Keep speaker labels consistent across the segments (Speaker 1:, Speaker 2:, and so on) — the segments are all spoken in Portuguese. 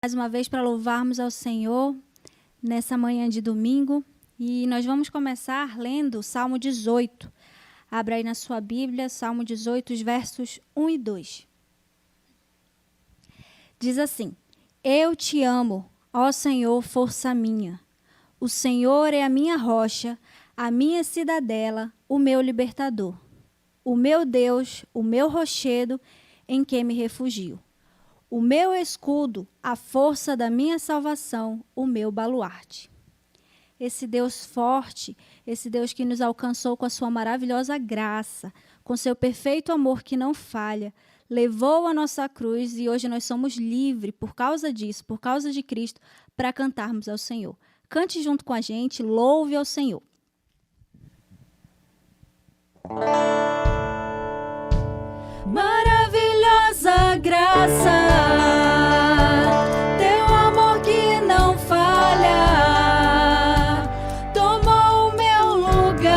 Speaker 1: Mais uma vez para louvarmos ao Senhor nessa manhã de domingo. E nós vamos começar lendo o Salmo 18. Abra aí na sua Bíblia, Salmo 18, os versos 1 e 2. Diz assim: Eu te amo, ó Senhor, força minha. O Senhor é a minha rocha, a minha cidadela, o meu libertador. O meu Deus, o meu rochedo, em que me refugio. O meu escudo, a força da minha salvação, o meu baluarte. Esse Deus forte, esse Deus que nos alcançou com a sua maravilhosa graça, com seu perfeito amor que não falha, levou a nossa cruz e hoje nós somos livres por causa disso, por causa de Cristo, para cantarmos ao Senhor. Cante junto com a gente, louve ao Senhor. Maravilhosa graça, teu amor que não falha, tomou o meu lugar,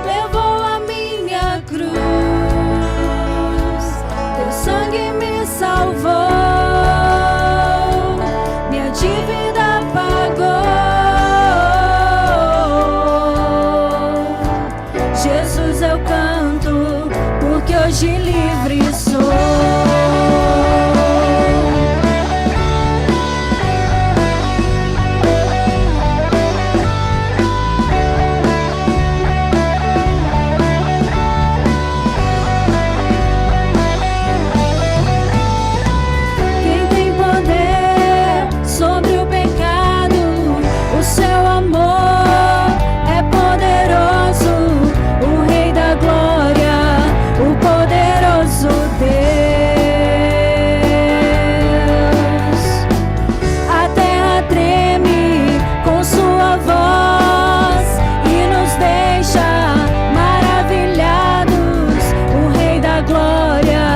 Speaker 1: levou a minha cruz, teu sangue me salvou, minha dívida pagou. Jesus, eu canto, porque hoje livre sou. Quem tem poder sobre o pecado, o seu amor é poderoso, o Rei da glória, o poderoso Deus. A terra treme com sua voz e nos deixa maravilhados. O Rei da glória,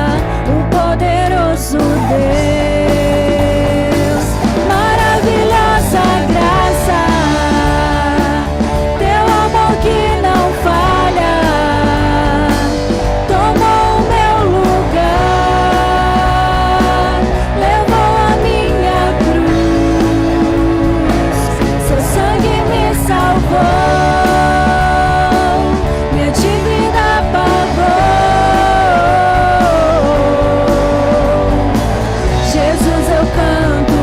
Speaker 1: o poderoso Deus. Maravilhosa graça, teu amor que não falha, tomou o meu lugar, levou a minha cruz, seu sangue me salvou, minha dívida pagou. Jesus, eu canto,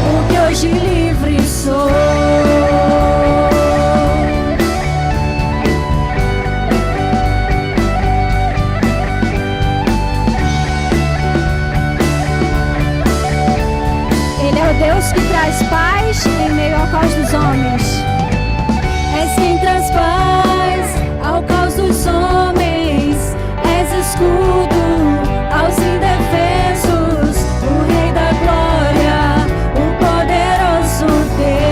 Speaker 1: porque hoje livre sou. Ele é o Deus que traz paz em meio ao caos dos homens. És quem traz paz ao caos dos homens. És escudo aos indefesos. O Rei da glória, o poderoso Deus.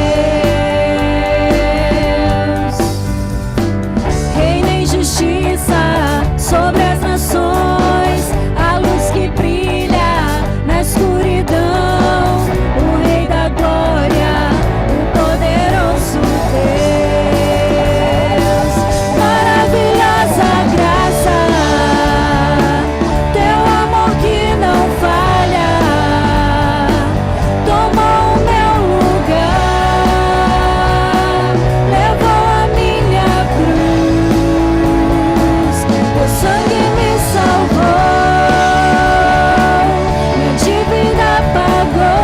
Speaker 1: Reina em justiça sobre as nações, a luz que brilha na escuridão. O Rei da glória, o poderoso Deus. Maravilhosa graça, teu amor que não falha, tomou o meu lugar, levou a minha cruz, teu sangue me salvou, minha dívida pagou.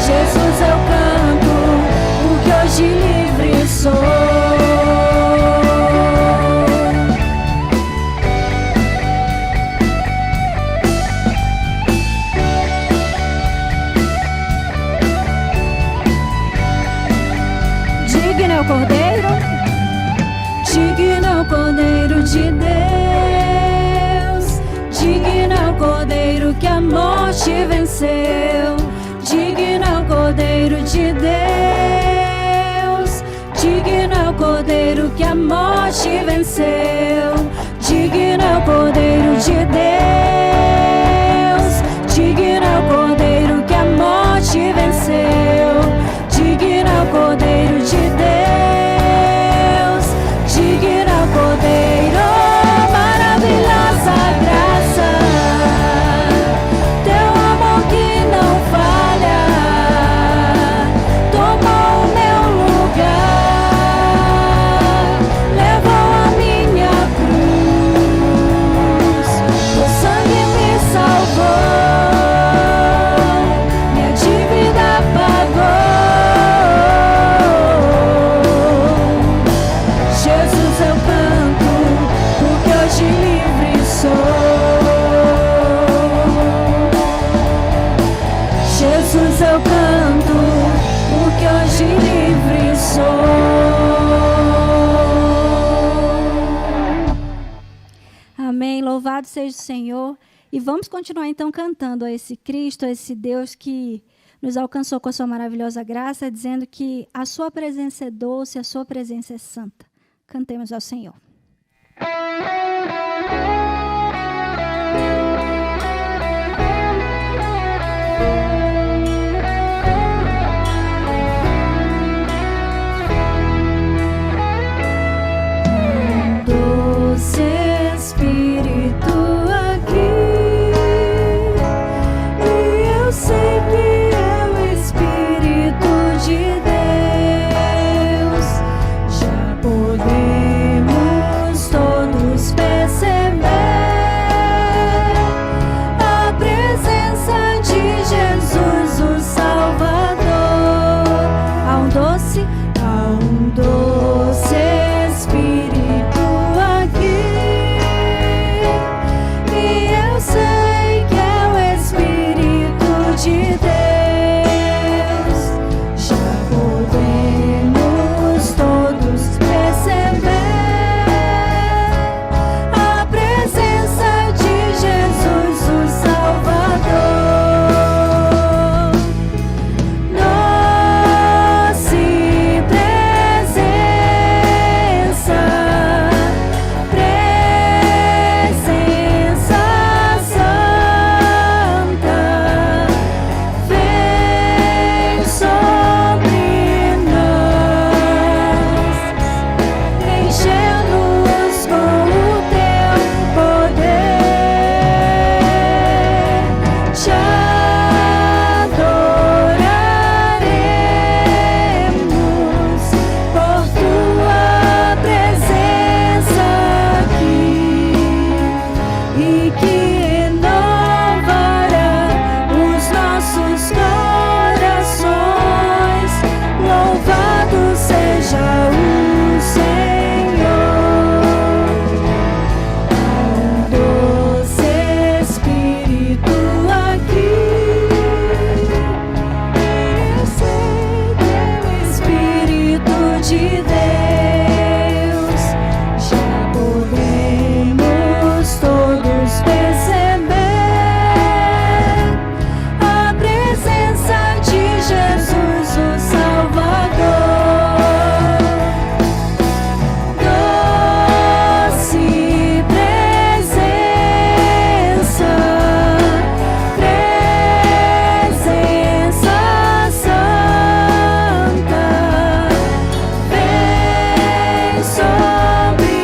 Speaker 1: Jesus, eu canto, porque hoje livre sou. Digno é o Cordeiro, digno é o Cordeiro de Deus, digno é o Cordeiro que a morte venceu, digno é o Cordeiro de Deus, digno é o Cordeiro que a morte venceu, digno é o Cordeiro de Deus, digno é o Cordeiro que a morte venceu, digno é o Cordeiro de Deus, digno é o Cordeiro. Maravilhosa seja o Senhor. E vamos continuar então cantando a esse Cristo, a esse Deus que nos alcançou com a sua maravilhosa graça, dizendo que a sua presença é doce, a sua presença é santa. Cantemos ao Senhor. Doce Espírito aqui, e eu sei que é o Espírito de Deus. Já podemos todos perceber a presença de Jesus, o Salvador. Há um doce Espírito aqui, e eu sei que é o Espírito de Deus. Já podemos todos perceber a presença de Jesus, o Salvador. Doce presença, presença santa, vem sobre nós, enche-nos com o teu poder. Te adoraremos por tua presença aqui, e que renovará os nossos corações. Louvado seja o Senhor. Doce Espírito aqui, eu sei que é o Espírito de Deus. Já podemos todos perceber a presença de Jesus, o Salvador. Doce presença, presença santa, vem sobre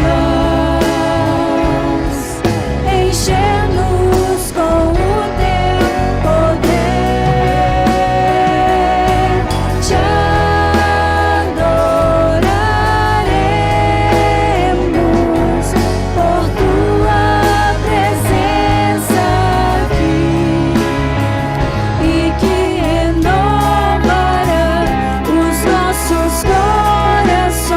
Speaker 1: nós, enche-nos com o teu poder. Te adoraremos por tua presença aqui, e que renovará os nossos corações.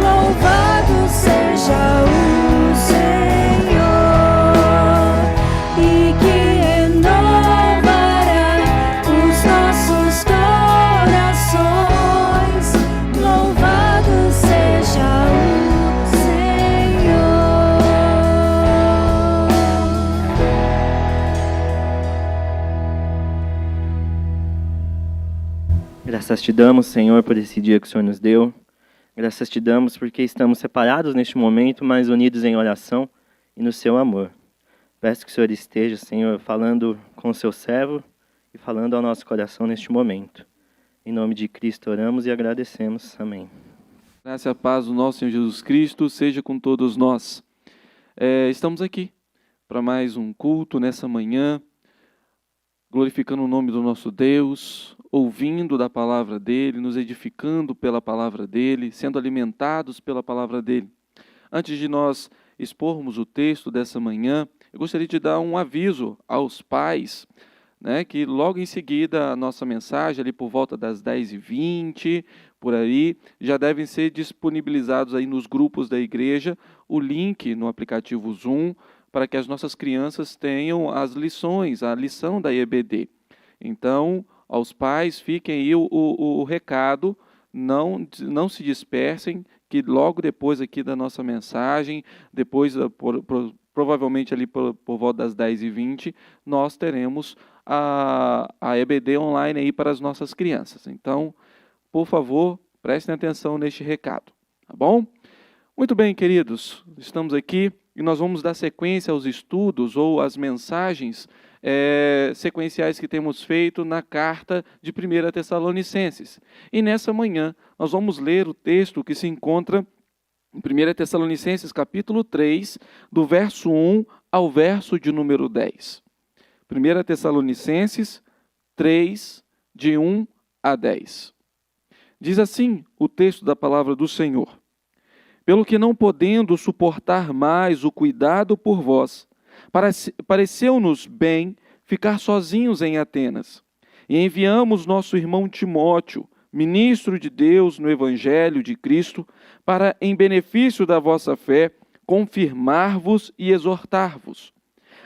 Speaker 1: Louvado seja o Senhor, e que renovará os nossos corações. Louvado seja o Senhor.
Speaker 2: Graças te damos, Senhor, por esse dia que o Senhor nos deu. Graças te damos porque estamos separados neste momento, mas unidos em oração e no seu amor. Peço que o Senhor esteja, Senhor, falando com o seu servo e falando ao nosso coração neste momento. Em nome de Cristo oramos e agradecemos. Amém.
Speaker 3: Graça e a paz do nosso Senhor Jesus Cristo seja com todos nós. Estamos aqui para mais um culto nessa manhã, glorificando o nome do nosso Deus, ouvindo da palavra dEle, nos edificando pela palavra dEle, sendo alimentados pela palavra dEle. Antes de nós expormos o texto dessa manhã, eu gostaria de dar um aviso aos pais, né, que logo em seguida a nossa mensagem, ali por volta das 10h20, por aí, já devem ser disponibilizados aí nos grupos da igreja o link no aplicativo Zoom, para que as nossas crianças tenham as lições, a lição da EBD. Então, aos pais, fiquem aí o recado, não se dispersem, que logo depois aqui da nossa mensagem, depois, provavelmente ali por volta das 10h20, nós teremos a EBD online aí para as nossas crianças. Então, por favor, prestem atenção neste recado, tá bom? Muito bem, queridos, estamos aqui e nós vamos dar sequência aos estudos ou às mensagens sequenciais que temos feito na carta de 1 Tessalonicenses. E nessa manhã nós vamos ler o texto que se encontra em 1 Tessalonicenses capítulo 3, do verso 1 ao verso de número 10. 1 Tessalonicenses 3, de 1 a 10. Diz assim o texto da palavra do Senhor: Pelo que não podendo suportar mais o cuidado por vós, pareceu-nos bem ficar sozinhos em Atenas. E enviamos nosso irmão Timóteo, ministro de Deus no Evangelho de Cristo, para, em benefício da vossa fé, confirmar-vos e exortar-vos,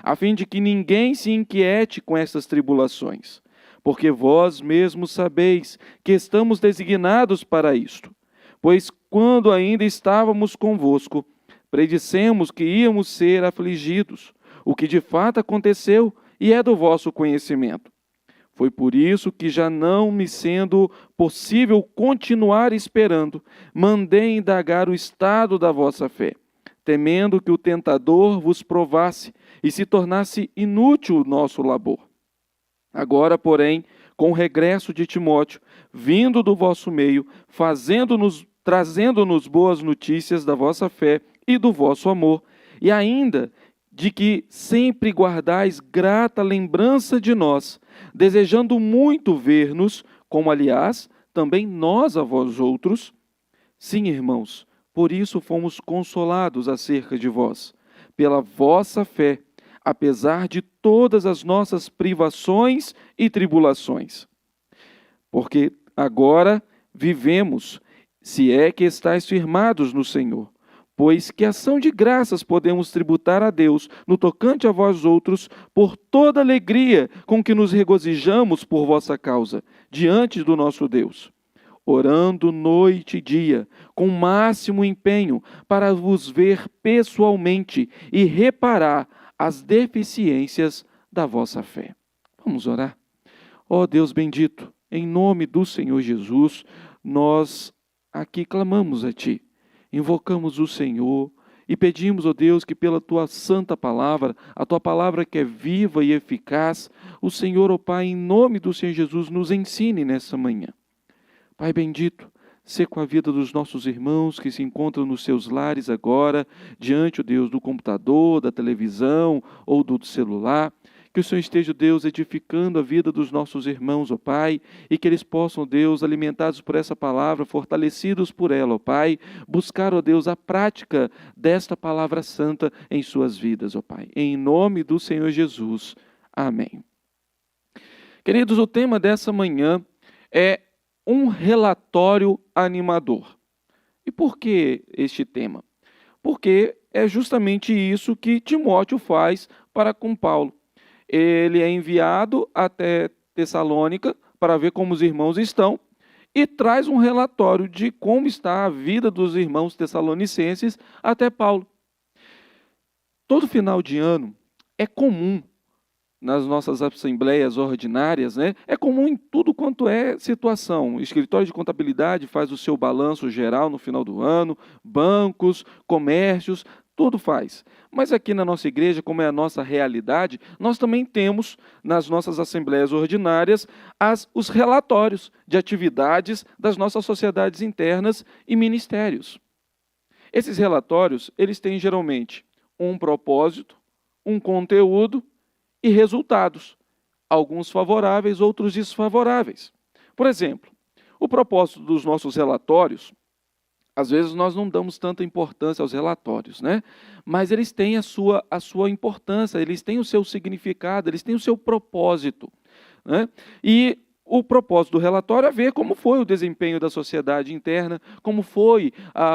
Speaker 3: a fim de que ninguém se inquiete com estas tribulações, porque vós mesmos sabeis que estamos designados para isto. Pois quando ainda estávamos convosco, predissemos que íamos ser afligidos, o que de fato aconteceu e é do vosso conhecimento. Foi por isso que, já não me sendo possível continuar esperando, mandei indagar o estado da vossa fé, temendo que o tentador vos provasse e se tornasse inútil o nosso labor. Agora, porém, com o regresso de Timóteo, vindo do vosso meio, trazendo-nos boas notícias da vossa fé e do vosso amor, e ainda de que sempre guardais grata lembrança de nós, desejando muito ver-nos, como aliás, também nós a vós outros. Sim, irmãos, por isso fomos consolados acerca de vós, pela vossa fé, apesar de todas as nossas privações e tribulações. Porque agora vivemos, se é que estáis firmados no Senhor, pois que ação de graças podemos tributar a Deus no tocante a vós outros, por toda alegria com que nos regozijamos por vossa causa, diante do nosso Deus, orando noite e dia, com máximo empenho, para vos ver pessoalmente e reparar as deficiências da vossa fé. Vamos orar? Ó Deus bendito, em nome do Senhor Jesus, nós aqui clamamos a Ti, invocamos o Senhor e pedimos, ó Deus, que pela Tua santa palavra, a Tua palavra que é viva e eficaz, o Senhor, ó Pai, em nome do Senhor Jesus, nos ensine nessa manhã. Pai bendito, sê com a vida dos nossos irmãos que se encontram nos seus lares agora, diante, ó Deus, do computador, da televisão ou do celular. Que o Senhor esteja, Deus, edificando a vida dos nossos irmãos, ó Pai, e que eles possam, Deus, alimentados por essa palavra, fortalecidos por ela, ó Pai, buscar, ó Deus, a prática desta palavra santa em suas vidas, ó Pai. Em nome do Senhor Jesus. Amém. Queridos, o tema dessa manhã é um relatório animador. E por que este tema? Porque é justamente isso que Timóteo faz para com Paulo. Ele é enviado até Tessalônica para ver como os irmãos estão e traz um relatório de como está a vida dos irmãos tessalonicenses até Paulo. Todo final de ano é comum nas nossas assembleias ordinárias, né? É comum em tudo quanto é situação. O escritório de contabilidade faz o seu balanço geral no final do ano, bancos, comércios, tudo faz. Mas aqui na nossa igreja, como é a nossa realidade, nós também temos, nas nossas assembleias ordinárias, os relatórios de atividades das nossas sociedades internas e ministérios. Esses relatórios, eles têm geralmente um propósito, um conteúdo e resultados, alguns favoráveis, outros desfavoráveis. Por exemplo, o propósito dos nossos relatórios, às vezes nós não damos tanta importância aos relatórios, né? Mas eles têm a sua importância, eles têm o seu significado, eles têm o seu propósito, né? E o propósito do relatório é ver como foi o desempenho da sociedade interna, como foi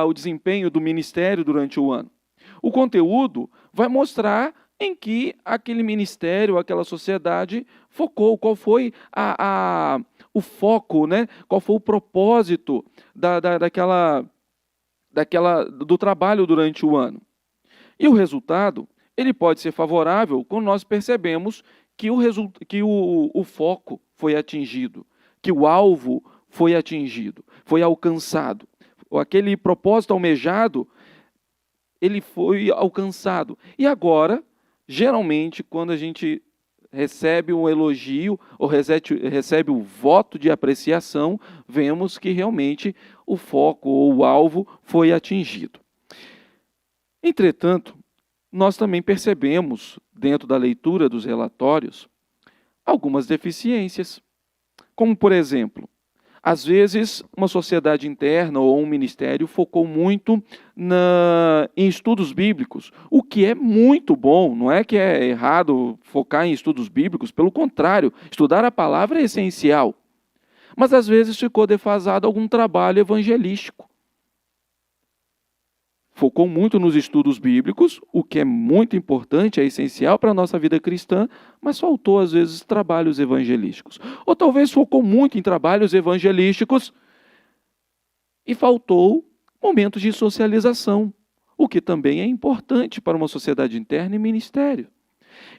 Speaker 3: o desempenho do ministério durante o ano. O conteúdo vai mostrar em que aquele ministério, aquela sociedade focou, qual foi o foco, né? Qual foi o propósito do trabalho durante o ano. E o resultado, ele pode ser favorável quando nós percebemos que o foco foi atingido, que o alvo foi atingido, foi alcançado. Aquele propósito almejado, ele foi alcançado. E agora, geralmente, quando a gente recebe um elogio ou recebe o voto de apreciação, vemos que realmente o foco ou o alvo foi atingido. Entretanto, nós também percebemos, dentro da leitura dos relatórios, algumas deficiências. Como, por exemplo, às vezes, uma sociedade interna ou um ministério focou muito em estudos bíblicos, o que é muito bom, não é que é errado focar em estudos bíblicos, pelo contrário, estudar a palavra é essencial. Mas às vezes ficou defasado algum trabalho evangelístico. Focou muito nos estudos bíblicos, o que é muito importante, é essencial para a nossa vida cristã, mas faltou, às vezes, trabalhos evangelísticos. Ou talvez focou muito em trabalhos evangelísticos e faltou momentos de socialização, o que também é importante para uma sociedade interna e ministério.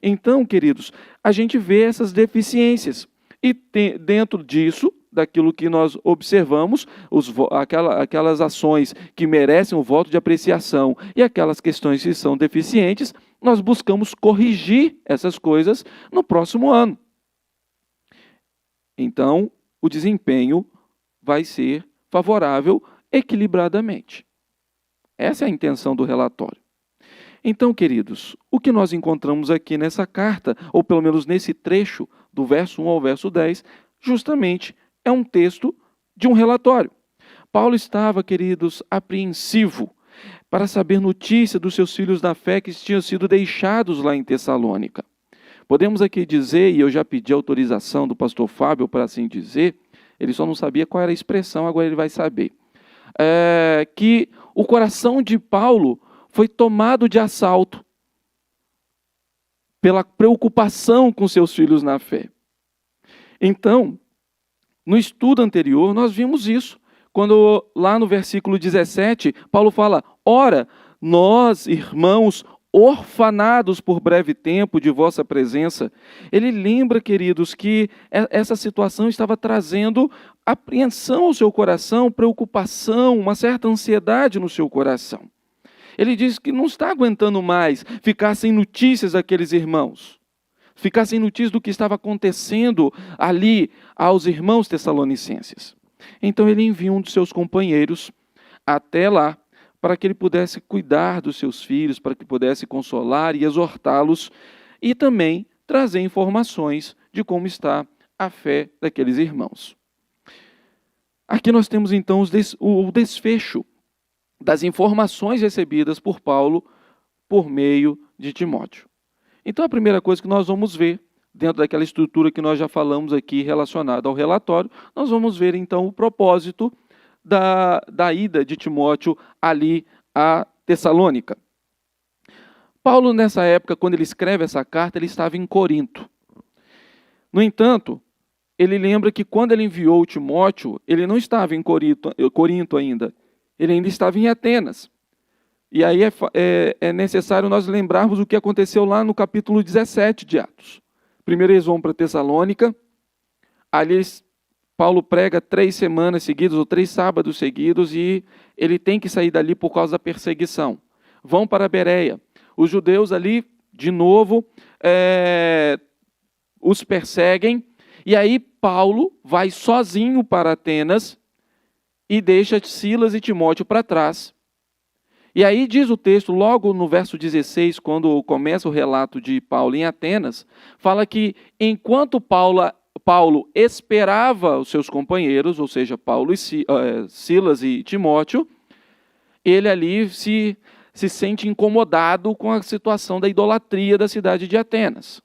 Speaker 3: Então, queridos, a gente vê essas deficiências e dentro disso, daquilo que nós observamos, aquelas ações que merecem um voto de apreciação e aquelas questões que são deficientes, nós buscamos corrigir essas coisas no próximo ano. Então, o desempenho vai ser favorável equilibradamente. Essa é a intenção do relatório. Então, queridos, o que nós encontramos aqui nessa carta, ou pelo menos nesse trecho, do verso 1 ao verso 10, justamente é um texto de um relatório. Paulo estava, queridos, apreensivo para saber notícia dos seus filhos da fé que tinham sido deixados lá em Tessalônica. Podemos aqui dizer, e eu já pedi autorização do pastor Fábio para assim dizer, ele só não sabia qual era a expressão, agora ele vai saber, que o coração de Paulo foi tomado de assalto pela preocupação com seus filhos na fé. Então, no estudo anterior, nós vimos isso. Quando lá no versículo 17, Paulo fala, ora, nós, irmãos, orfanados por breve tempo de vossa presença. Ele lembra, queridos, que essa situação estava trazendo apreensão ao seu coração, preocupação, uma certa ansiedade no seu coração. Ele diz que não está aguentando mais ficar sem notícias daqueles irmãos. Ficar sem notícias do que estava acontecendo ali aos irmãos tessalonicenses. Então ele envia um dos seus companheiros até lá, para que ele pudesse cuidar dos seus filhos, para que pudesse consolar e exortá-los, e também trazer informações de como está a fé daqueles irmãos. Aqui nós temos então o desfecho das informações recebidas por Paulo por meio de Timóteo. Então, a primeira coisa que nós vamos ver, dentro daquela estrutura que nós já falamos aqui relacionada ao relatório, nós vamos ver então o propósito da ida de Timóteo ali a Tessalônica. Paulo, nessa época, quando ele escreve essa carta, ele estava em Corinto. No entanto, ele lembra que quando ele enviou Timóteo, ele não estava em Corinto ainda, ele ainda estava em Atenas. E aí é necessário nós lembrarmos o que aconteceu lá no capítulo 17 de Atos. Primeiro eles vão para Tessalônica, ali Paulo prega 3 semanas seguidas, ou 3 sábados seguidos, e ele tem que sair dali por causa da perseguição. Vão para Bereia. Os judeus ali, de novo, os perseguem, e aí Paulo vai sozinho para Atenas e deixa Silas e Timóteo para trás. E aí diz o texto, logo no verso 16, quando começa o relato de Paulo em Atenas, fala que enquanto Paulo esperava os seus companheiros, ou seja, Silas e Timóteo, ele ali se sente incomodado com a situação da idolatria da cidade de Atenas.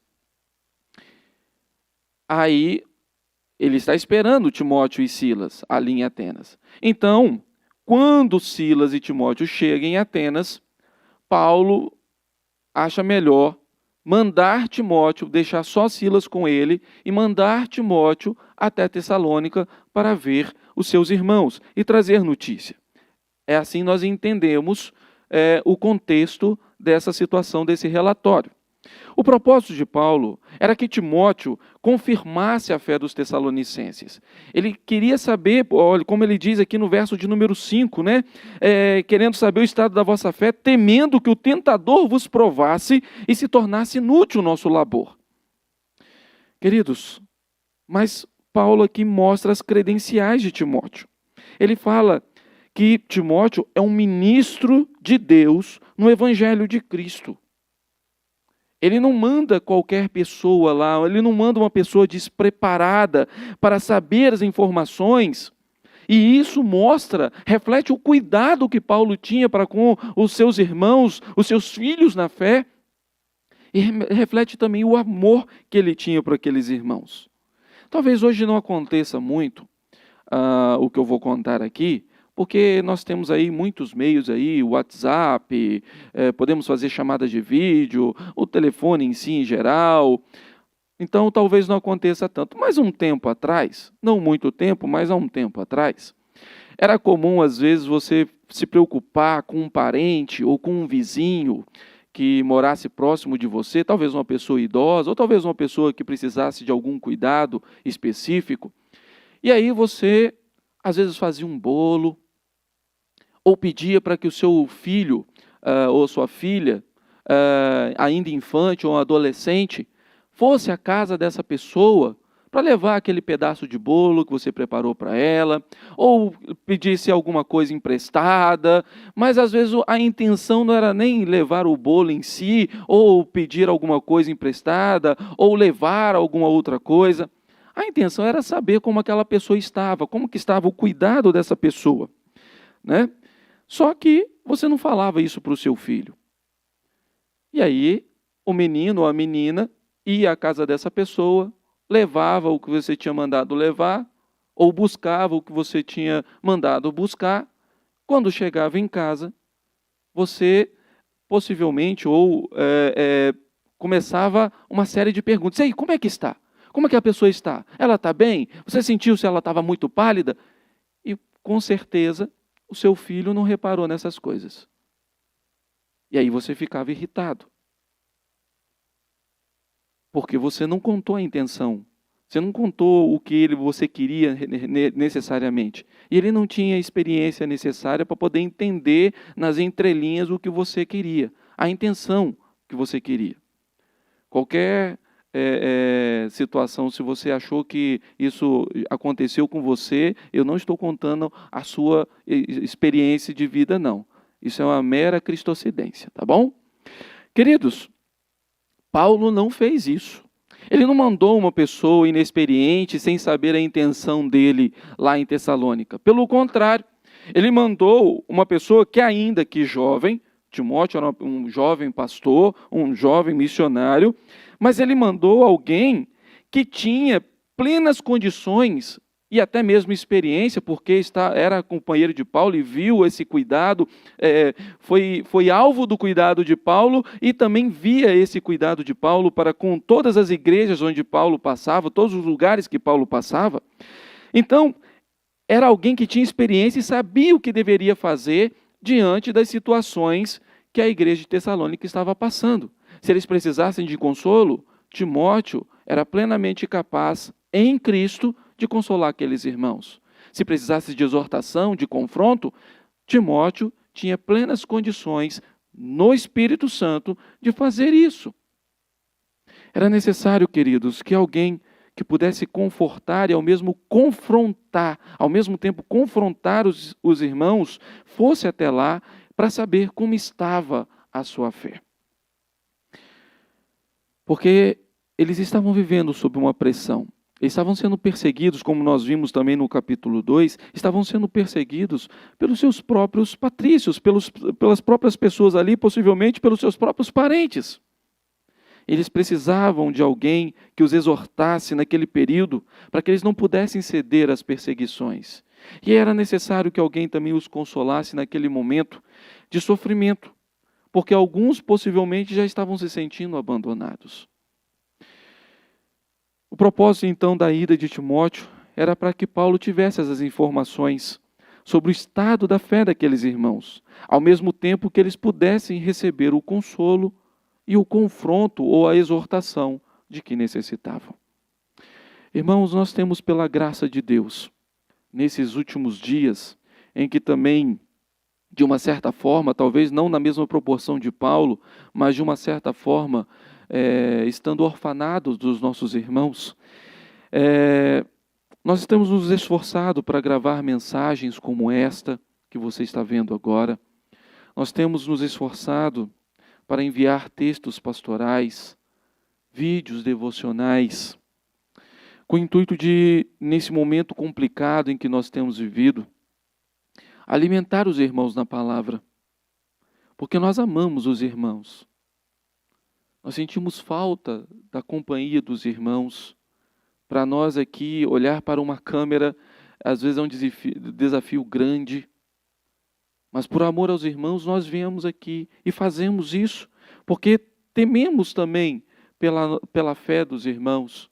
Speaker 3: Aí ele está esperando Timóteo e Silas ali em Atenas. Então, quando Silas e Timóteo chegam em Atenas, Paulo acha melhor mandar Timóteo, deixar só Silas com ele, e mandar Timóteo até Tessalônica para ver os seus irmãos e trazer notícia. É assim nós entendemos o contexto dessa situação, desse relatório. O propósito de Paulo era que Timóteo confirmasse a fé dos tessalonicenses. Ele queria saber, olha, como ele diz aqui no verso de número 5, né? Querendo saber o estado da vossa fé, temendo que o tentador vos provasse e se tornasse inútil o nosso labor. Queridos, mas Paulo aqui mostra as credenciais de Timóteo. Ele fala que Timóteo é um ministro de Deus no Evangelho de Cristo. Ele não manda qualquer pessoa lá, ele não manda uma pessoa despreparada para saber as informações. E isso reflete o cuidado que Paulo tinha para com os seus irmãos, os seus filhos na fé. E reflete também o amor que ele tinha para aqueles irmãos. Talvez hoje não aconteça muito o que eu vou contar aqui, porque nós temos aí muitos meios aí, o WhatsApp, podemos fazer chamadas de vídeo, o telefone em si em geral. Então talvez não aconteça tanto. Mas um tempo atrás, não muito tempo, mas há um tempo atrás, era comum às vezes você se preocupar com um parente ou com um vizinho que morasse próximo de você, talvez uma pessoa idosa, ou talvez uma pessoa que precisasse de algum cuidado específico. E aí você, às vezes, fazia um bolo, ou pedia para que o seu filho ou sua filha, ainda infante ou adolescente, fosse à casa dessa pessoa para levar aquele pedaço de bolo que você preparou para ela, ou pedisse alguma coisa emprestada, mas às vezes a intenção não era nem levar o bolo em si, ou pedir alguma coisa emprestada, ou levar alguma outra coisa. A intenção era saber como aquela pessoa estava, como que estava o cuidado dessa pessoa, né? Só que você não falava isso para o seu filho. E aí, o menino ou a menina ia à casa dessa pessoa, levava o que você tinha mandado levar, ou buscava o que você tinha mandado buscar. Quando chegava em casa, você possivelmente começava uma série de perguntas. E aí, como é que está? Como é que a pessoa está? Ela está bem? Você sentiu se ela estava muito pálida? E com certeza o seu filho não reparou nessas coisas. E aí você ficava irritado. Porque você não contou a intenção. Você não contou o que você queria necessariamente. E ele não tinha a experiência necessária para poder entender nas entrelinhas o que você queria. A intenção que você queria. Qualquer situação, se você achou que isso aconteceu com você, eu não estou contando a sua experiência de vida, não. Isso é uma mera cristocidência, tá bom? Queridos, Paulo não fez isso. Ele não mandou uma pessoa inexperiente, sem saber a intenção dele lá em Tessalônica. Pelo contrário, ele mandou uma pessoa que ainda que jovem, Timóteo era um jovem pastor, um jovem missionário, mas ele mandou alguém que tinha plenas condições e até mesmo experiência, porque era companheiro de Paulo e viu esse cuidado, foi alvo do cuidado de Paulo e também via esse cuidado de Paulo para com todas as igrejas onde Paulo passava, todos os lugares que Paulo passava. Então, era alguém que tinha experiência e sabia o que deveria fazer diante das situações que a igreja de Tessalônica estava passando. Se eles precisassem de consolo, Timóteo era plenamente capaz, em Cristo, de consolar aqueles irmãos. Se precisasse de exortação, de confronto, Timóteo tinha plenas condições, no Espírito Santo, de fazer isso. Era necessário, queridos, que alguém que pudesse confortar e ao mesmo tempo confrontar os irmãos, fosse até lá para saber como estava a sua fé. Porque eles estavam vivendo sob uma pressão. Eles estavam sendo perseguidos, como nós vimos também no capítulo 2, estavam sendo perseguidos pelos seus próprios patrícios, pelas próprias pessoas ali, possivelmente pelos seus próprios parentes. Eles precisavam de alguém que os exortasse naquele período, para que eles não pudessem ceder às perseguições. E era necessário que alguém também os consolasse naquele momento de sofrimento, porque alguns possivelmente já estavam se sentindo abandonados. O propósito então da ida de Timóteo era para que Paulo tivesse essas informações, sobre o estado da fé daqueles irmãos, ao mesmo tempo que eles pudessem receber o consolo e o confronto ou a exortação de que necessitavam. Irmãos, nós temos pela graça de Deus, nesses últimos dias, em que também, de uma certa forma, talvez não na mesma proporção de Paulo, mas de uma certa forma, estando orfanados dos nossos irmãos, nós temos nos esforçado para gravar mensagens como esta que você está vendo agora. Nós temos nos esforçado para enviar textos pastorais, vídeos devocionais, com o intuito de, nesse momento complicado em que nós temos vivido, alimentar os irmãos na palavra, porque nós amamos os irmãos. Nós sentimos falta da companhia dos irmãos. Para nós aqui, olhar para uma câmera, às vezes é um desafio grande, mas por amor aos irmãos, nós viemos aqui e fazemos isso, porque tememos também pela fé dos irmãos.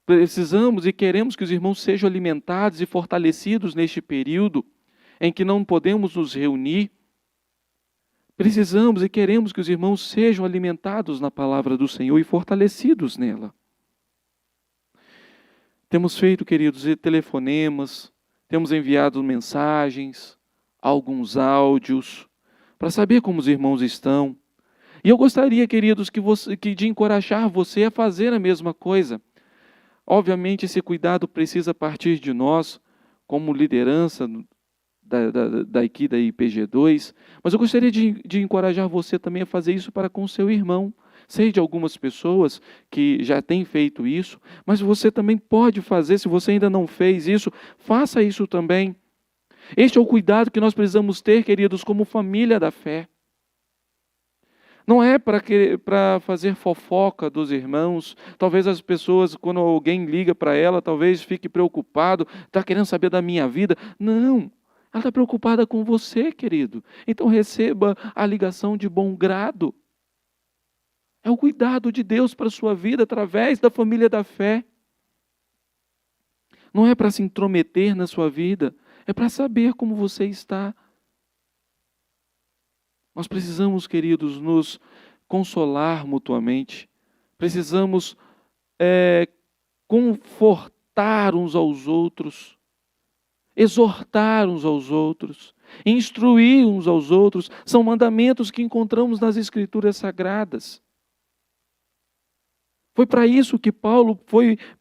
Speaker 3: Precisamos e queremos que os irmãos sejam alimentados e fortalecidos neste período em que não podemos nos reunir. Precisamos e queremos que os irmãos sejam alimentados na palavra do Senhor e fortalecidos nela. Temos feito, queridos, telefonemas, temos enviado mensagens, alguns áudios, para saber como os irmãos estão. E eu gostaria, queridos, de encorajar você a fazer a mesma coisa. Obviamente, esse cuidado precisa partir de nós, como liderança daqui da IPG2, mas eu gostaria de encorajar você também a fazer isso para com o seu irmão. Sei de algumas pessoas que já têm feito isso, mas você também pode fazer, se você ainda não fez isso, faça isso também. Este é o cuidado que nós precisamos ter, queridos, como família da fé. Não é para fazer fofoca dos irmãos. Talvez as pessoas, quando alguém liga para ela, talvez fique preocupado, está querendo saber da minha vida. Não, ela está preocupada com você, querido. Então receba a ligação de bom grado. É o cuidado de Deus para a sua vida através da família da fé. Não é para se intrometer na sua vida, é para saber como você está. Nós precisamos, queridos, nos consolar mutuamente. Precisamos confortar uns aos outros, exortar uns aos outros, instruir uns aos outros. São mandamentos que encontramos nas Escrituras Sagradas. Foi para isso que Paulo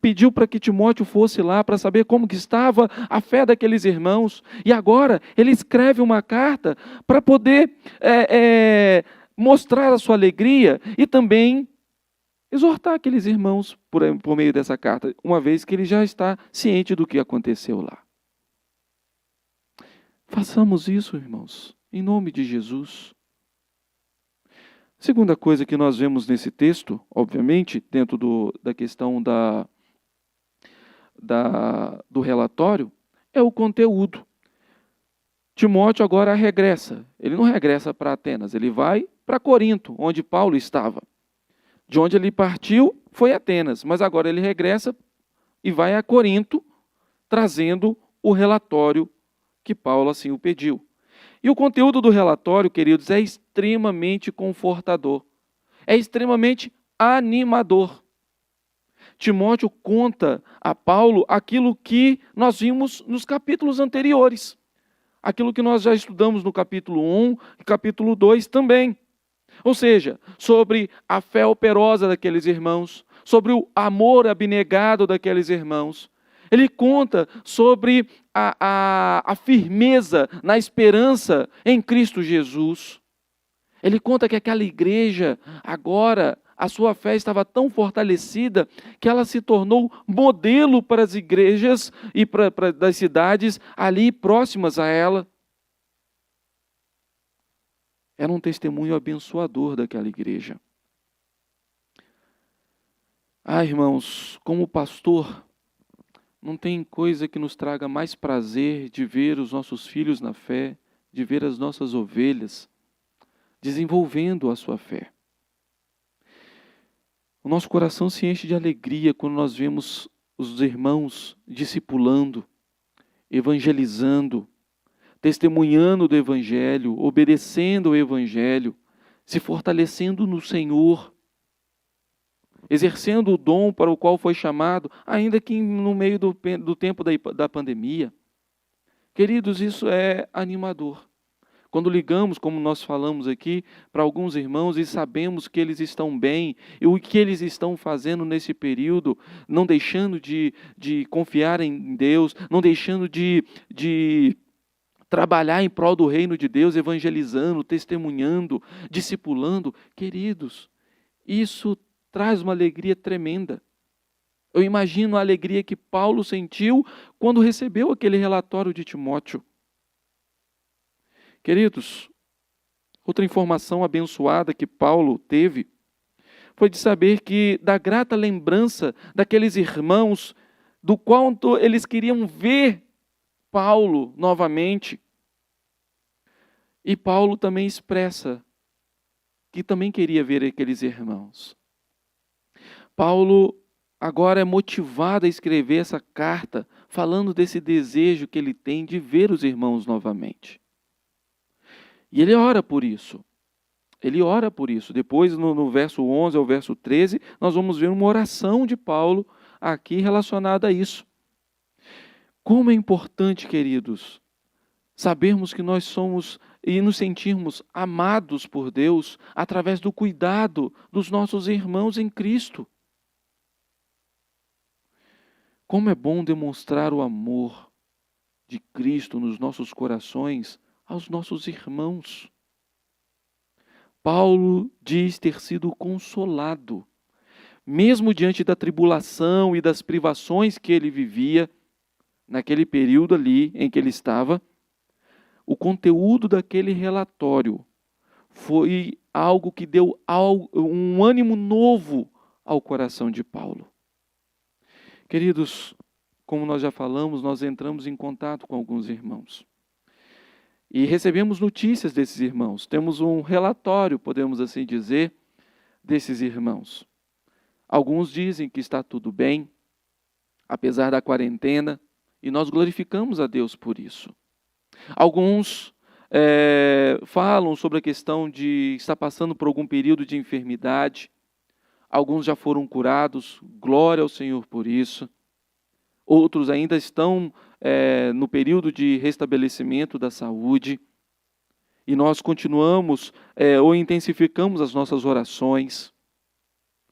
Speaker 3: pediu para que Timóteo fosse lá, para saber como que estava a fé daqueles irmãos. E agora ele escreve uma carta para poder mostrar a sua alegria e também exortar aqueles irmãos por meio dessa carta, uma vez que ele já está ciente do que aconteceu lá. Façamos isso, irmãos, em nome de Jesus. Segunda coisa que nós vemos nesse texto, obviamente, dentro da questão do relatório, é o conteúdo. Timóteo agora regressa. Ele não regressa para Atenas, ele vai para Corinto, onde Paulo estava. De onde ele partiu foi Atenas, mas agora ele regressa e vai a Corinto, trazendo o relatório que Paulo assim o pediu. E o conteúdo do relatório, queridos, é extremamente confortador. É extremamente animador. Timóteo conta a Paulo aquilo que nós vimos nos capítulos anteriores. Aquilo que nós já estudamos no capítulo 1 e capítulo 2 também. Ou seja, sobre a fé operosa daqueles irmãos, sobre o amor abnegado daqueles irmãos. Ele conta sobre a firmeza na esperança em Cristo Jesus. Ele conta que aquela igreja, agora, a sua fé estava tão fortalecida que ela se tornou modelo para as igrejas e para das cidades ali próximas a ela. Era um testemunho abençoador daquela igreja. Irmãos, como pastor, não tem coisa que nos traga mais prazer de ver os nossos filhos na fé, de ver as nossas ovelhas desenvolvendo a sua fé. O nosso coração se enche de alegria quando nós vemos os irmãos discipulando, evangelizando, testemunhando do Evangelho, obedecendo ao Evangelho, se fortalecendo no Senhor, exercendo o dom para o qual foi chamado, ainda que no meio do tempo da pandemia. Queridos, isso é animador. Quando ligamos, como nós falamos aqui, para alguns irmãos e sabemos que eles estão bem e o que eles estão fazendo nesse período, não deixando de confiar em Deus, não deixando de trabalhar em prol do reino de Deus, evangelizando, testemunhando, discipulando. Queridos, isso traz uma alegria tremenda. Eu imagino a alegria que Paulo sentiu quando recebeu aquele relatório de Timóteo. Queridos, outra informação abençoada que Paulo teve foi de saber que da grata lembrança daqueles irmãos, do quanto eles queriam ver Paulo novamente. E Paulo também expressa que também queria ver aqueles irmãos. Paulo agora é motivado a escrever essa carta, falando desse desejo que ele tem de ver os irmãos novamente. E ele ora por isso. Ele ora por isso. Depois, no verso 11 ao verso 13, nós vamos ver uma oração de Paulo aqui relacionada a isso. Como é importante, queridos, sabermos que nós somos e nos sentirmos amados por Deus através do cuidado dos nossos irmãos em Cristo. Como é bom demonstrar o amor de Cristo nos nossos corações aos nossos irmãos. Paulo diz ter sido consolado, mesmo diante da tribulação e das privações que ele vivia, naquele período ali em que ele estava. O conteúdo daquele relatório foi algo que deu um ânimo novo ao coração de Paulo. Queridos, como nós já falamos, nós entramos em contato com alguns irmãos. E recebemos notícias desses irmãos. Temos um relatório, podemos assim dizer, desses irmãos. Alguns dizem que está tudo bem, apesar da quarentena, e nós glorificamos a Deus por isso. Alguns falam sobre a questão de estar passando por algum período de enfermidade. Alguns já foram curados, glória ao Senhor por isso. Outros ainda estão no período de restabelecimento da saúde. E nós continuamos ou intensificamos as nossas orações.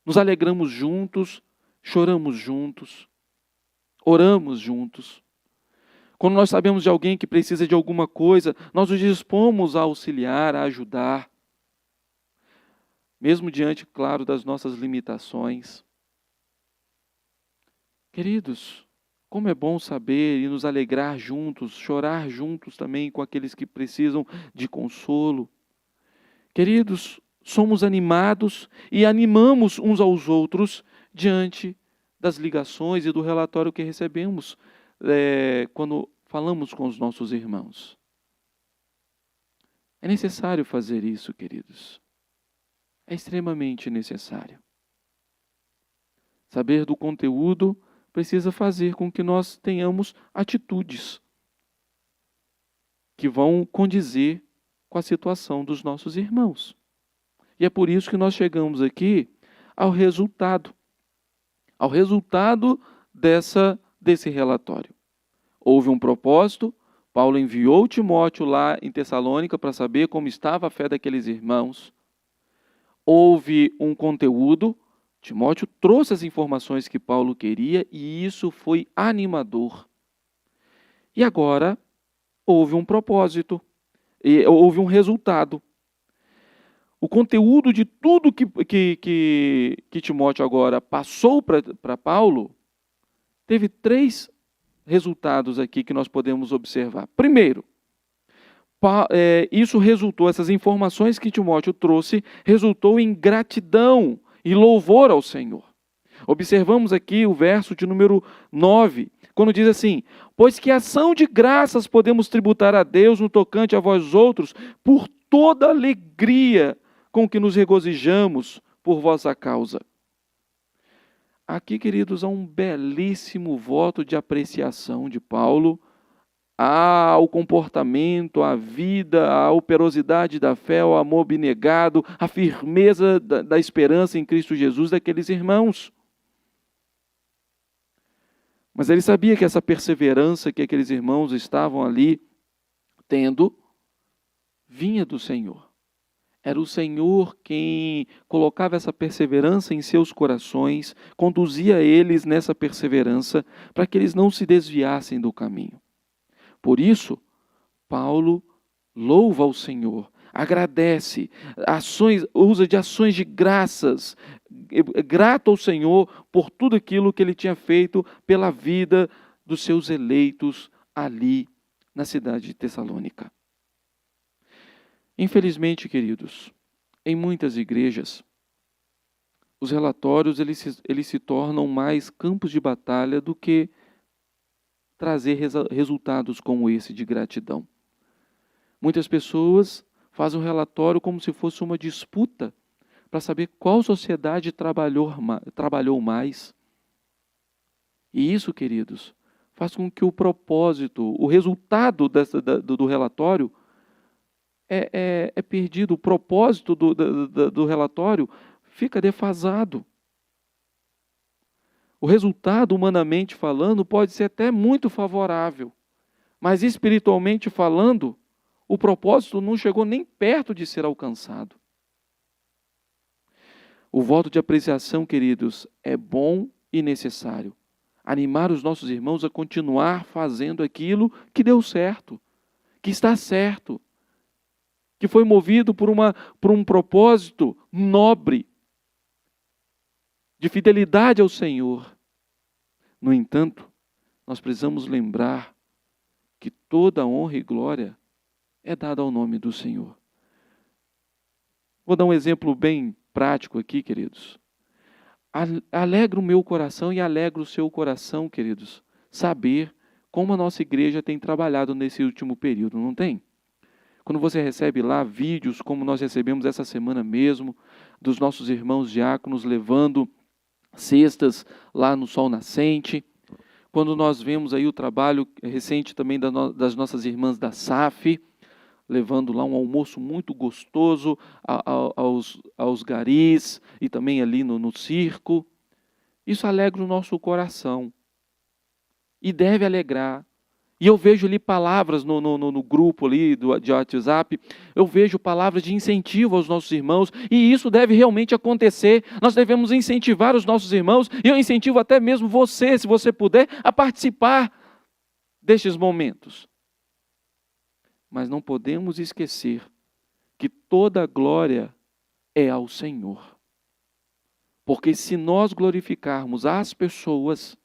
Speaker 3: Nos alegramos juntos, choramos juntos, oramos juntos. Quando nós sabemos de alguém que precisa de alguma coisa, nós nos dispomos a auxiliar, a ajudar. Mesmo diante, claro, das nossas limitações. Queridos, como é bom saber e nos alegrar juntos, chorar juntos também com aqueles que precisam de consolo. Queridos, somos animados e animamos uns aos outros diante das ligações e do relatório que recebemos quando falamos com os nossos irmãos. É necessário fazer isso, queridos. É extremamente necessário. Saber do conteúdo precisa fazer com que nós tenhamos atitudes que vão condizer com a situação dos nossos irmãos. E é por isso que nós chegamos aqui ao resultado desse relatório. Houve um propósito, Paulo enviou Timóteo lá em Tessalônica para saber como estava a fé daqueles irmãos. Houve um conteúdo, Timóteo trouxe as informações que Paulo queria e isso foi animador. E agora houve um propósito, houve um resultado. O conteúdo de tudo que Timóteo agora passou para Paulo, teve 3 resultados aqui que nós podemos observar. Primeiro, isso resultou, essas informações que Timóteo trouxe, resultou em gratidão e louvor ao Senhor. Observamos aqui o verso de número 9, quando diz assim: pois que ação de graças podemos tributar a Deus no tocante a vós outros, por toda alegria com que nos regozijamos por vossa causa. Aqui, queridos, há um belíssimo voto de apreciação de Paulo ao comportamento, à vida, à operosidade da fé, ao amor abnegado, à firmeza da esperança em Cristo Jesus daqueles irmãos. Mas ele sabia que essa perseverança que aqueles irmãos estavam ali tendo, vinha do Senhor. Era o Senhor quem colocava essa perseverança em seus corações, conduzia eles nessa perseverança, para que eles não se desviassem do caminho. Por isso, Paulo louva ao Senhor, agradece, usa de ações de graças, grato ao Senhor por tudo aquilo que ele tinha feito pela vida dos seus eleitos ali na cidade de Tessalônica. Infelizmente, queridos, em muitas igrejas, os relatórios eles se tornam mais campos de batalha do que trazer resultados como esse de gratidão. Muitas pessoas fazem um relatório como se fosse uma disputa para saber qual sociedade trabalhou mais. E isso, queridos, faz com que o propósito, o resultado do relatório é perdido. O propósito do relatório fica defasado. O resultado, humanamente falando, pode ser até muito favorável, mas espiritualmente falando, o propósito não chegou nem perto de ser alcançado. O voto de apreciação, queridos, é bom e necessário. Animar os nossos irmãos a continuar fazendo aquilo que deu certo, que está certo, que foi movido por um propósito nobre, de fidelidade ao Senhor. No entanto, nós precisamos lembrar que toda honra e glória é dada ao nome do Senhor. Vou dar um exemplo bem prático aqui, queridos. Alegra o meu coração e alegra o seu coração, queridos, saber como a nossa igreja tem trabalhado nesse último período, não tem? Quando você recebe lá vídeos, como nós recebemos essa semana mesmo, dos nossos irmãos diáconos levando cestas lá no Sol Nascente, quando nós vemos aí o trabalho recente também das nossas irmãs da SAF, levando lá um almoço muito gostoso aos garis e também ali no circo. Isso alegra o nosso coração e deve alegrar. E eu vejo ali palavras no grupo ali de WhatsApp, eu vejo palavras de incentivo aos nossos irmãos, e isso deve realmente acontecer. Nós devemos incentivar os nossos irmãos, e eu incentivo até mesmo você, se você puder, a participar destes momentos. Mas não podemos esquecer que toda a glória é ao Senhor. Porque se nós glorificarmos as pessoas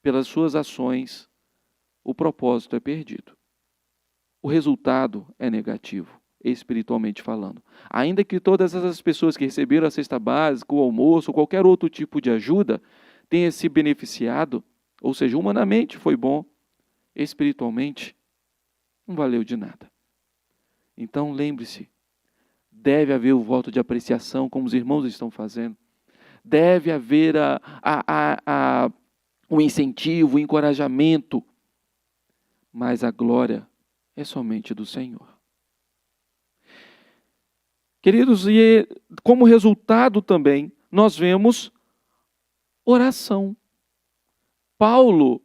Speaker 3: pelas suas ações, o propósito é perdido. O resultado é negativo, espiritualmente falando. Ainda que todas essas pessoas que receberam a cesta básica, o almoço, ou qualquer outro tipo de ajuda, tenham se beneficiado, ou seja, humanamente foi bom, espiritualmente não valeu de nada. Então lembre-se, deve haver o voto de apreciação, como os irmãos estão fazendo. Deve haver o incentivo, o encorajamento, mas a glória é somente do Senhor. Queridos, e como resultado também, nós vemos oração. Paulo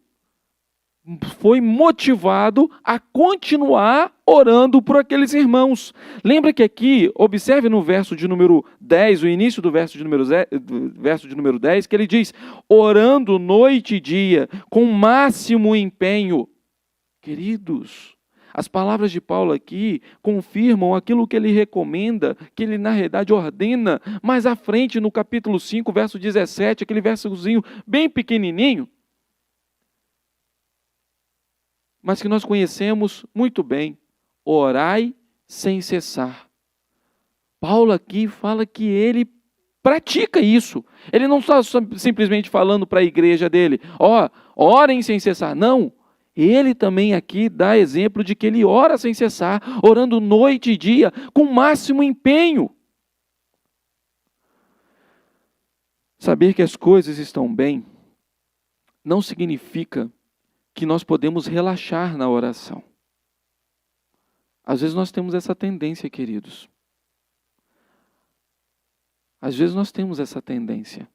Speaker 3: foi motivado a continuar orando por aqueles irmãos. Lembra que aqui, observe no verso de número 10, o início do verso de número 10, que ele diz, orando noite e dia, com máximo empenho. Queridos, as palavras de Paulo aqui confirmam aquilo que ele recomenda, que ele na realidade ordena, mais à frente no capítulo 5, verso 17, aquele versozinho bem pequenininho, mas que nós conhecemos muito bem, orai sem cessar. Paulo aqui fala que ele pratica isso. Ele não está simplesmente falando para a igreja dele, orem sem cessar. Não, ele também aqui dá exemplo de que ele ora sem cessar, orando noite e dia, com o máximo empenho. Saber que as coisas estão bem não significa que nós podemos relaxar na oração. Às vezes nós temos essa tendência, queridos. Às vezes nós temos essa tendência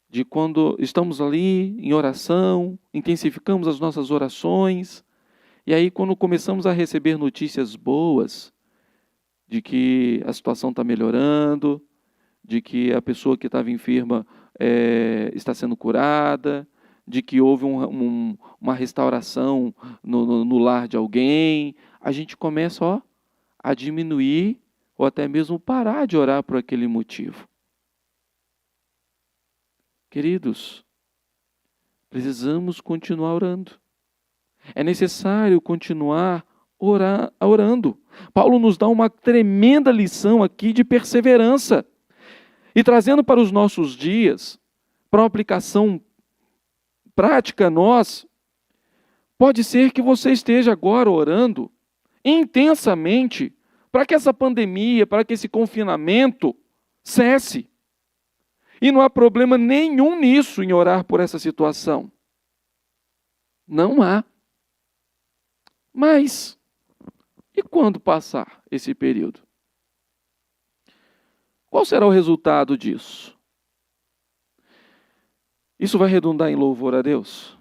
Speaker 3: de quando estamos ali em oração, intensificamos as nossas orações, e aí quando começamos a receber notícias boas de que a situação está melhorando, de que a pessoa que estava enferma está sendo curada, de que houve uma restauração no lar de alguém, a gente começa a diminuir ou até mesmo parar de orar por aquele motivo. Queridos, precisamos continuar orando. É necessário continuar orando. Paulo nos dá uma tremenda lição aqui de perseverança. E trazendo para os nossos dias, para uma aplicação prática nós, pode ser que você esteja agora orando intensamente para que essa pandemia, para que esse confinamento cesse. E não há problema nenhum nisso, em orar por essa situação. Não há. Mas, e quando passar esse período? Qual será o resultado disso? Isso vai redundar em louvor a Deus?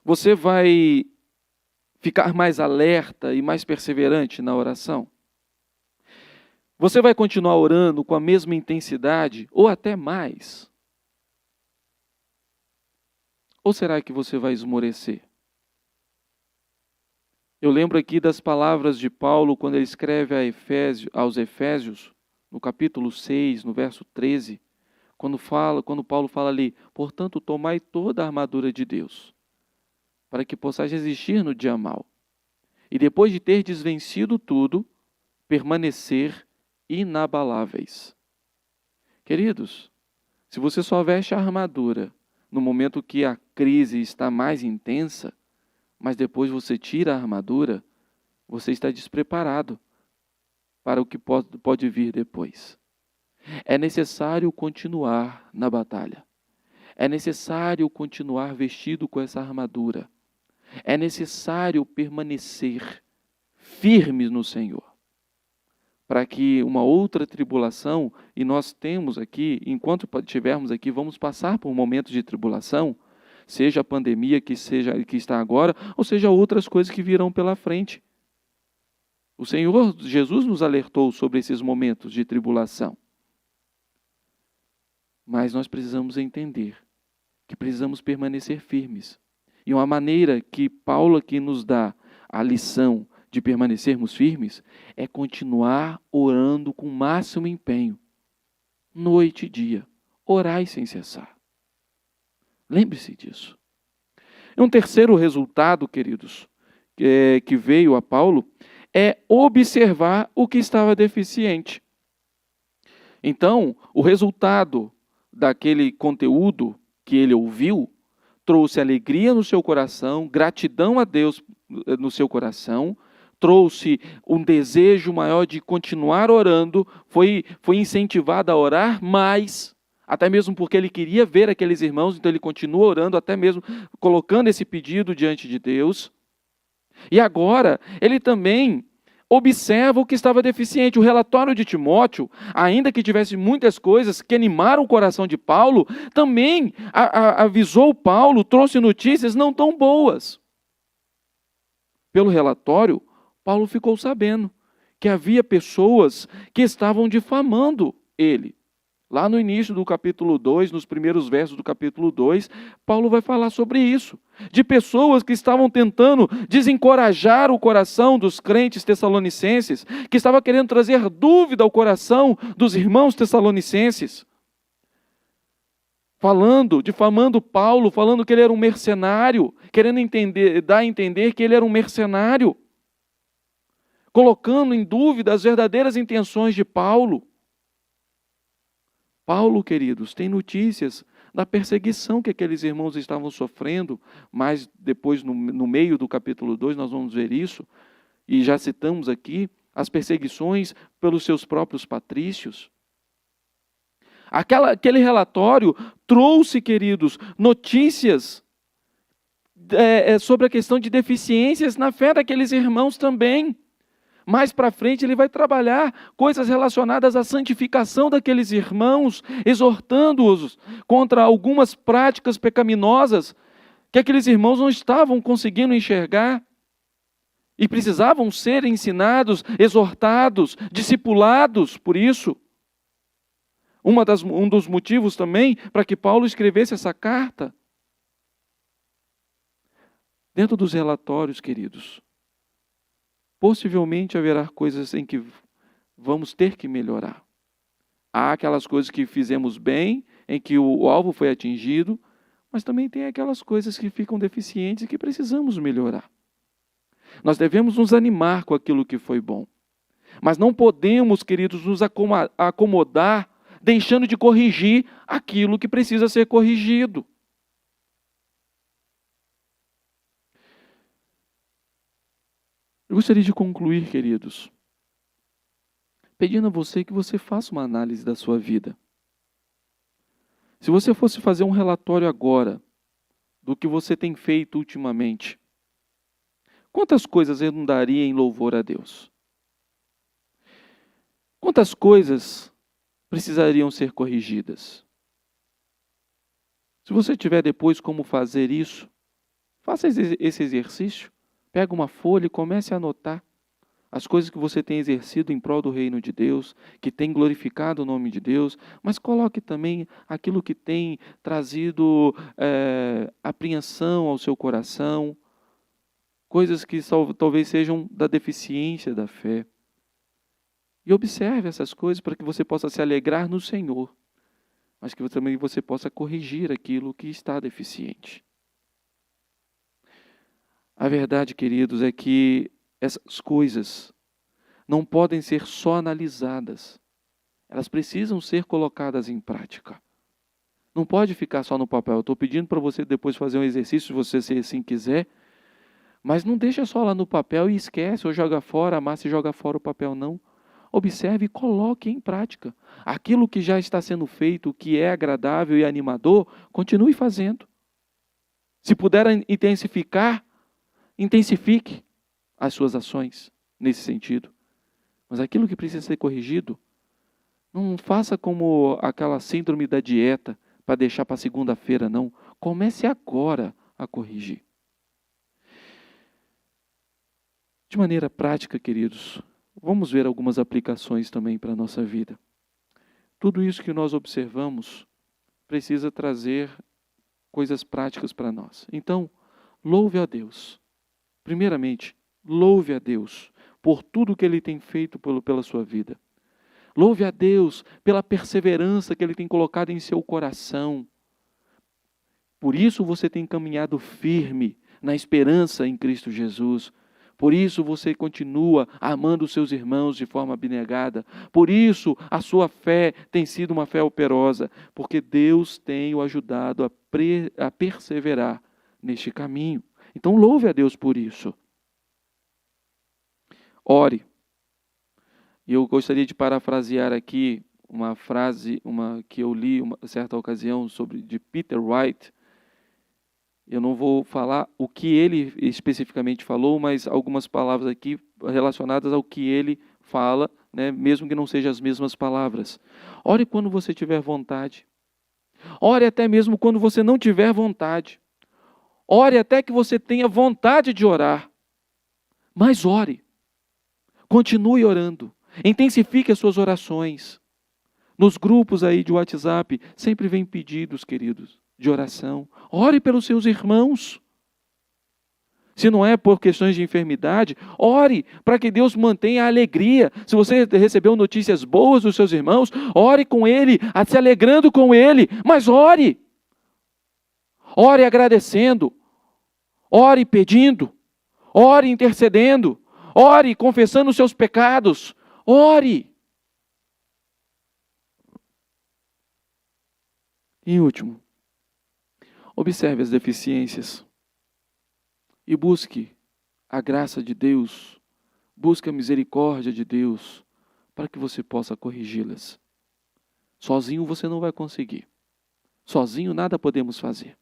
Speaker 3: Você vai ficar mais alerta e mais perseverante na oração? Você vai continuar orando com a mesma intensidade ou até mais? Ou será que você vai esmorecer? Eu lembro aqui das palavras de Paulo quando ele escreve aos Efésios, no capítulo 6, no verso 13, quando Paulo fala ali, portanto, tomai toda a armadura de Deus, para que possais resistir no dia mau. E depois de ter desvencido tudo, permanecer inabaláveis. Queridos, se você só veste a armadura no momento que a crise está mais intensa, mas depois você tira a armadura, você está despreparado para o que pode vir depois. É necessário continuar na batalha. É necessário continuar vestido com essa armadura. É necessário permanecer firmes no Senhor, para que uma outra tribulação, e nós temos aqui, enquanto estivermos aqui, vamos passar por momentos de tribulação, seja a pandemia que está agora, ou seja outras coisas que virão pela frente. O Senhor Jesus nos alertou sobre esses momentos de tribulação. Mas nós precisamos entender que precisamos permanecer firmes. E uma maneira que Paulo aqui nos dá a lição de permanecermos firmes é continuar orando com o máximo empenho, noite e dia. Orai sem cessar. Lembre-se disso. Um terceiro resultado, queridos, que veio a Paulo, é observar o que estava deficiente. Então, o resultado daquele conteúdo que ele ouviu trouxe alegria no seu coração, gratidão a Deus no seu coração, trouxe um desejo maior de continuar orando, foi incentivado a orar mais, até mesmo porque ele queria ver aqueles irmãos, então ele continua orando, até mesmo colocando esse pedido diante de Deus. E agora, ele também observa o que estava deficiente. O relatório de Timóteo, ainda que tivesse muitas coisas que animaram o coração de Paulo, também avisou Paulo, trouxe notícias não tão boas. Pelo relatório, Paulo ficou sabendo que havia pessoas que estavam difamando ele. Lá no início do capítulo 2, nos primeiros versos do capítulo 2, Paulo vai falar sobre isso. De pessoas que estavam tentando desencorajar o coração dos crentes tessalonicenses, que estavam querendo trazer dúvida ao coração dos irmãos tessalonicenses. Difamando Paulo, falando que ele era um mercenário, querendo dar a entender que ele era um mercenário. Colocando em dúvida as verdadeiras intenções de Paulo. Paulo, queridos, tem notícias da perseguição que aqueles irmãos estavam sofrendo, mas depois, no meio do capítulo 2, nós vamos ver isso, e já citamos aqui, as perseguições pelos seus próprios patrícios. Aquele relatório trouxe, queridos, notícias sobre a questão de deficiências na fé daqueles irmãos também. Mais para frente ele vai trabalhar coisas relacionadas à santificação daqueles irmãos, exortando-os contra algumas práticas pecaminosas que aqueles irmãos não estavam conseguindo enxergar e precisavam ser ensinados, exortados, discipulados por isso. Um dos motivos também para que Paulo escrevesse essa carta. Dentro dos relatórios, queridos, possivelmente haverá coisas em que vamos ter que melhorar. Há aquelas coisas que fizemos bem, em que o alvo foi atingido, mas também tem aquelas coisas que ficam deficientes e que precisamos melhorar. Nós devemos nos animar com aquilo que foi bom. Mas não podemos, queridos, nos acomodar deixando de corrigir aquilo que precisa ser corrigido. Eu gostaria de concluir, queridos, pedindo a você que você faça uma análise da sua vida. Se você fosse fazer um relatório agora do que você tem feito ultimamente, quantas coisas redundaria em louvor a Deus? Quantas coisas precisariam ser corrigidas? Se você tiver depois como fazer isso, faça esse exercício. Pega uma folha e comece a anotar as coisas que você tem exercido em prol do reino de Deus, que tem glorificado o nome de Deus, mas coloque também aquilo que tem trazido apreensão ao seu coração, coisas que talvez sejam da deficiência da fé. E observe essas coisas para que você possa se alegrar no Senhor, mas que também você possa corrigir aquilo que está deficiente. A verdade, queridos, é que essas coisas não podem ser só analisadas. Elas precisam ser colocadas em prática. Não pode ficar só no papel. Eu estou pedindo para você depois fazer um exercício, se você se assim quiser, mas não deixa só lá no papel e esquece, ou joga fora, amassa e joga fora o papel, não. Observe e coloque em prática. Aquilo que já está sendo feito, que é agradável e animador, continue fazendo. Se puder intensifique as suas ações nesse sentido. Mas aquilo que precisa ser corrigido, não faça como aquela síndrome da dieta para deixar para segunda-feira, não. Comece agora a corrigir. De maneira prática, queridos, vamos ver algumas aplicações também para a nossa vida. Tudo isso que nós observamos precisa trazer coisas práticas para nós. Então, louve a Deus. Primeiramente, louve a Deus por tudo que Ele tem feito pela sua vida. Louve a Deus pela perseverança que Ele tem colocado em seu coração. Por isso você tem caminhado firme na esperança em Cristo Jesus. Por isso você continua amando os seus irmãos de forma abnegada. Por isso a sua fé tem sido uma fé operosa. Porque Deus tem o ajudado a perseverar neste caminho. Então louve a Deus por isso. Ore. E eu gostaria de parafrasear aqui uma frase que eu li uma certa ocasião de Peter Wright. Eu não vou falar o que ele especificamente falou, mas algumas palavras aqui relacionadas ao que ele fala, né, mesmo que não sejam as mesmas palavras. Ore quando você tiver vontade. Ore até mesmo quando você não tiver vontade. Ore até que você tenha vontade de orar. Mas ore. Continue orando. Intensifique as suas orações. Nos grupos aí de WhatsApp, sempre vem pedidos, queridos, de oração. Ore pelos seus irmãos. Se não é por questões de enfermidade, ore para que Deus mantenha a alegria. Se você recebeu notícias boas dos seus irmãos, ore com ele, se alegrando com ele. Mas ore. Ore agradecendo. Ore pedindo. Ore intercedendo. Ore confessando os seus pecados. Ore. E em último, observe as deficiências e busque a graça de Deus, busque a misericórdia de Deus para que você possa corrigi-las. Sozinho você não vai conseguir. Sozinho nada podemos fazer.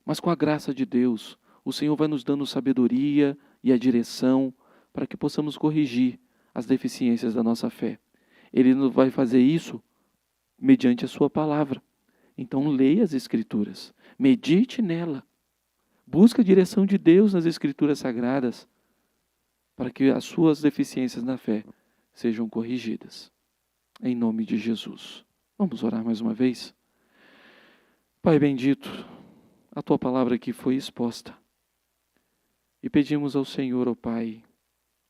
Speaker 3: Mas com a graça de Deus, o Senhor vai nos dando sabedoria e a direção para que possamos corrigir as deficiências da nossa fé. Ele vai fazer isso mediante a sua palavra. Então leia as Escrituras, medite nela, busque a direção de Deus nas Escrituras Sagradas, para que as suas deficiências na fé sejam corrigidas. Em nome de Jesus. Vamos orar mais uma vez? Pai bendito, a Tua palavra aqui foi exposta. E pedimos ao Senhor, ó Pai,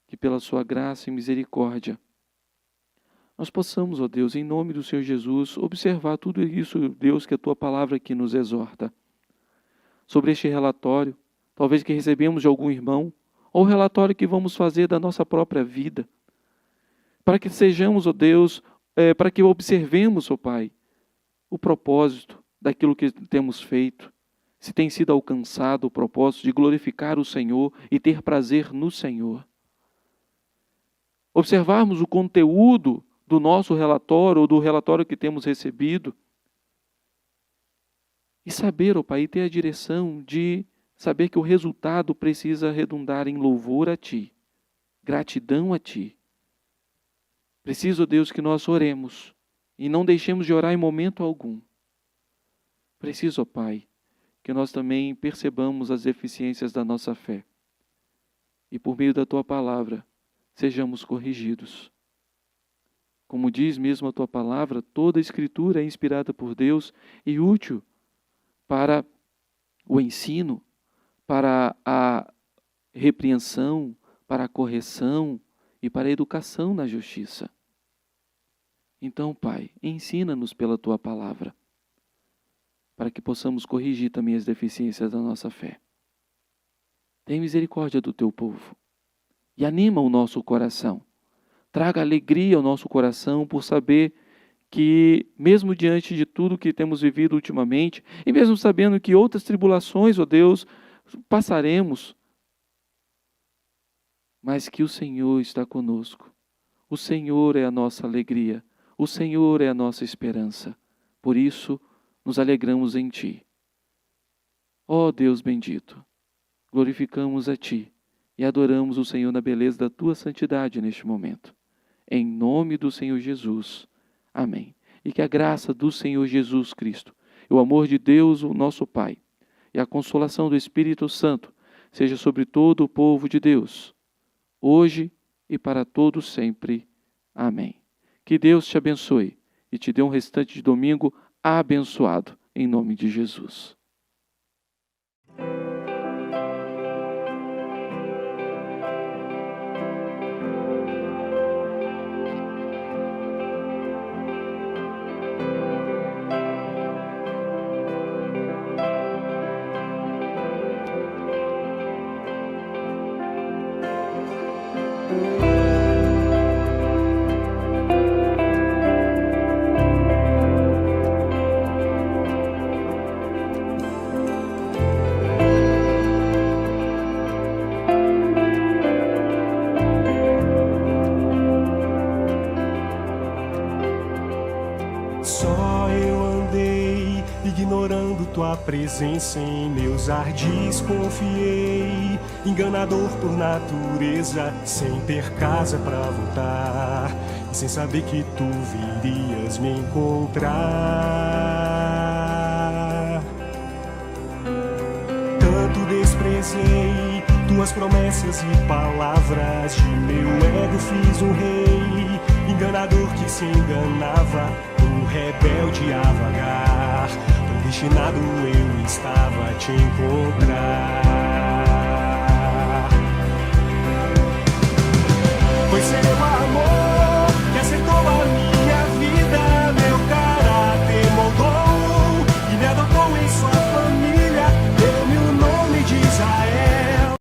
Speaker 3: que pela Sua graça e misericórdia, nós possamos, ó Deus, em nome do Senhor Jesus, observar tudo isso, Deus, que a Tua palavra aqui nos exorta. Sobre este relatório, talvez que recebemos de algum irmão, ou o relatório que vamos fazer da nossa própria vida, para que sejamos, ó Deus, para que observemos, ó Pai, o propósito daquilo que temos feito, se tem sido alcançado o propósito de glorificar o Senhor e ter prazer no Senhor. Observarmos o conteúdo do nosso relatório ou do relatório que temos recebido e saber, ó Pai, ter a direção de saber que o resultado precisa redundar em louvor a Ti, gratidão a Ti. Preciso, Deus, que nós oremos e não deixemos de orar em momento algum. Preciso, ó Pai, que nós também percebamos as deficiências da nossa fé e por meio da Tua palavra sejamos corrigidos. Como diz mesmo a Tua palavra, toda a Escritura é inspirada por Deus e útil para o ensino, para a repreensão, para a correção e para a educação na justiça. Então, Pai, ensina-nos pela Tua palavra, para que possamos corrigir também as deficiências da nossa fé. Tem misericórdia do Teu povo e anima o nosso coração. Traga alegria ao nosso coração por saber que, mesmo diante de tudo que temos vivido ultimamente, e mesmo sabendo que outras tribulações, ó Deus, passaremos, mas que o Senhor está conosco. O Senhor é a nossa alegria, o Senhor é a nossa esperança. Por isso, nos alegramos em Ti. Ó Deus bendito, glorificamos a Ti e adoramos o Senhor na beleza da Tua santidade neste momento. Em nome do Senhor Jesus. Amém. E que a graça do Senhor Jesus Cristo, o amor de Deus, o nosso Pai, e a consolação do Espírito Santo seja sobre todo o povo de Deus, hoje e para todos sempre. Amém. Que Deus te abençoe e te dê um restante de domingo abençoado, em nome de Jesus.
Speaker 4: Só eu andei ignorando tua presença, em meus ardis confiei, enganador por natureza, sem ter casa pra voltar e sem saber que tu virias me encontrar. Tanto desprezei tuas promessas e palavras, de meu ego fiz um rei, enganador que se enganava, um rebelde a vagar, predestinado eu estava a te encontrar.